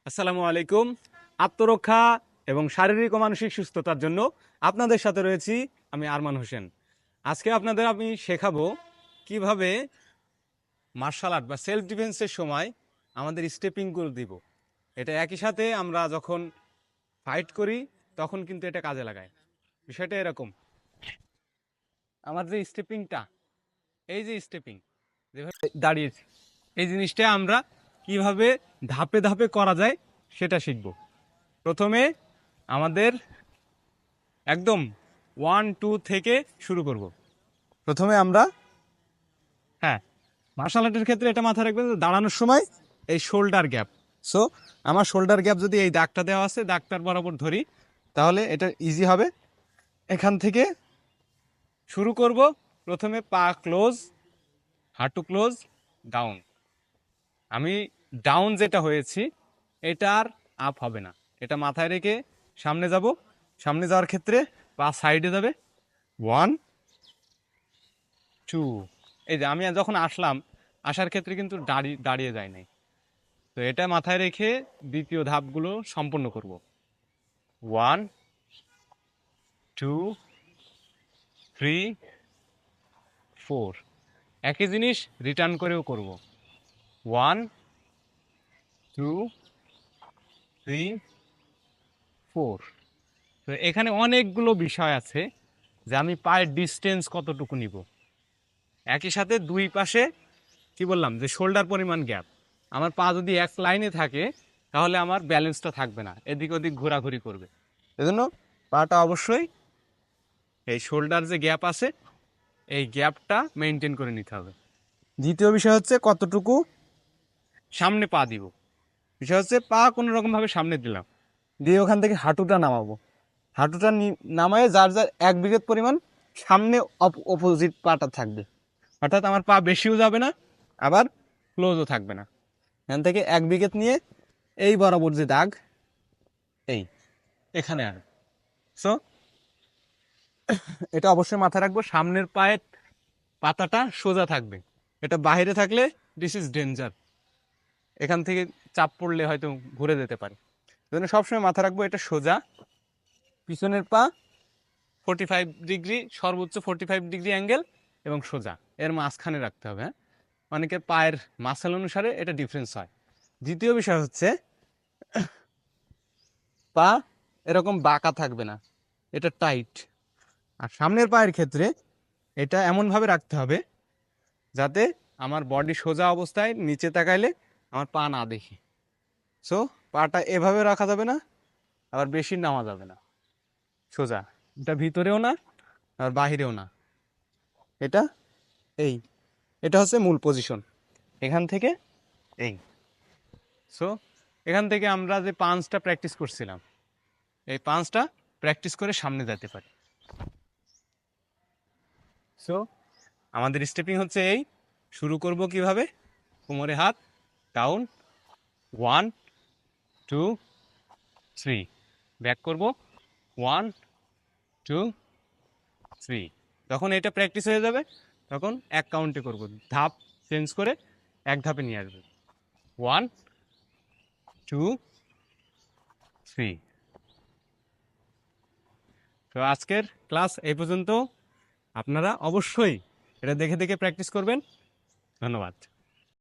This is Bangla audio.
আসসালামু আলাইকুম। আত্মরক্ষা এবং শারীরিক ও মানসিক সুস্থতার জন্য আপনাদের সাথে রয়েছি আমি আরমান হোসেন। আজকে আপনাদের আমি শেখাবো কিভাবে মার্শাল আর্ট বা সেলফ ডিফেন্সের সময় আমাদের স্টেপিংগুলো দিব। এটা একই সাথে আমরা যখন ফাইট করি তখন কিন্তু এটা কাজে লাগায়। বিষয়টা এরকম, আমার যে স্টেপিংটা, এই যে স্টেপিং যেভাবে দাঁড়িয়েছি, এই জিনিসটা আমরা কিভাবে ধাপে ধাপে করা যায় সেটা শিখব। প্রথমে আমাদের একদম 1 2 থেকে শুরু করব। প্রথমে আমরা, হ্যাঁ, মার্শাল আর্টের ক্ষেত্রে এটা মাথায় রাখবেন যে দাঁড়ানোর সময় এই শোল্ডার গ্যাপ। সো আমার শোল্ডার গ্যাপ যদি এই দাগটা দেওয়া আছে, দাগটার বরাবর ধরি, তাহলে এটা ইজি হবে। এখান থেকে শুরু করব। প্রথমে পা ক্লোজ, হাঁটু ক্লোজ, ডাউন। আমি ডাউন যেটা হয়েছি এটা আর আপ হবে না, এটা মাথায় রেখে সামনে যাব। সামনে যাওয়ার ক্ষেত্রে পা সাইডে যাবে, 1 2। এই যে আমি যখন আসলাম, আসার ক্ষেত্রে কিন্তু দাঁড়িয়ে যায় নাই। তো এটা মাথায় রেখে দ্বিতীয় ধাপগুলো সম্পূর্ণ করব। 1 2 3 4। একই জিনিস রিটার্ন করেও করব। 1 2 3 4। তো এখানে অনেকগুলো বিষয় আছে যে আমি পায়ের ডিস্টেন্স কতটুকু নিব। একই সাথে দুই পাশে কি বললাম যে শোল্ডার পরিমাণ গ্যাপ। আমার পা যদি এক লাইনে থাকে তাহলে আমার ব্যালেন্সটা থাকবে না, এদিক ওদিক ঘোরাঘুরি করবে। এজন্য পাটা অবশ্যই এই শোল্ডার যে গ্যাপ আছে এই গ্যাপটা মেনটেন করে নিতে হবে। দ্বিতীয় বিষয় হচ্ছে কতটুকু সামনে পা দিব। বিষয় হচ্ছে পা কোনো রকমভাবে সামনে দিলাম, দিয়ে ওখান থেকে হাঁটুটা নামাবো। হাঁটুটা নামায় যার যার 1 বিঘত পরিমাণ সামনে অপোজিট পাটা থাকবে। অর্থাৎ আমার পা বেশিও যাবে না, আবার ক্লোজও থাকবে না। এখান থেকে 1 বিঘত নিয়ে এই বরাবর যে দাগ, এই এখানে আর। সো এটা অবশ্যই মাথায় রাখবো, সামনের পায়ের পাতাটা সোজা থাকবে। এটা বাইরে থাকলে দিস ইজ ডেঞ্জার, এখান থেকে চাপ পড়লে হয়তো ঘুরে যেতে পারে। সেজন্য সবসময় মাথা রাখবো এটা সোজা। পিছনের পা 45 ডিগ্রি, সর্বোচ্চ 45 ডিগ্রি অ্যাঙ্গেল এবং সোজা, এর মাঝখানে রাখতে হবে। হ্যাঁ, অনেকের পায়ের মাসেল অনুসারে এটা ডিফারেন্স হয়। দ্বিতীয় বিষয় হচ্ছে পা এরকম বাঁকা থাকবে না, এটা টাইট। আর সামনের পায়ের ক্ষেত্রে এটা এমনভাবে রাখতে হবে যাতে আমার বডি সোজা অবস্থায় নিচে তাকাইলে আমার পা না দেখি। সো পাটা এভাবে রাখা যাবে না, আবার বেশি নামা যাবে না, সোজা। এটা ভিতরেও না আর বাহিরেও না, এটা এই, এটা হচ্ছে মূল পজিশন। এখান থেকে এই। সো এখান থেকে আমরা যে পাঞ্চটা প্র্যাকটিস করছিলাম, এই পাঞ্চটা প্র্যাকটিস করে সামনে যেতে পারি। সো আমাদের স্টেপিং হচ্ছে এই। শুরু করব কিভাবে, কোমরে হাত, ডাউন, 1 2 3, ব্যাক করব, 1 2 3। যখন এটা প্র্যাকটিস হয়ে যাবে তখন এক কাউন্টে করব, ধাপ চেঞ্জ করে এক ধাপে নিয়ে আসবে। 1 2 3। তো আজকের ক্লাস এই পর্যন্ত। আপনারা অবশ্যই এটা দেখে দেখে প্র্যাকটিস করবেন। ধন্যবাদ।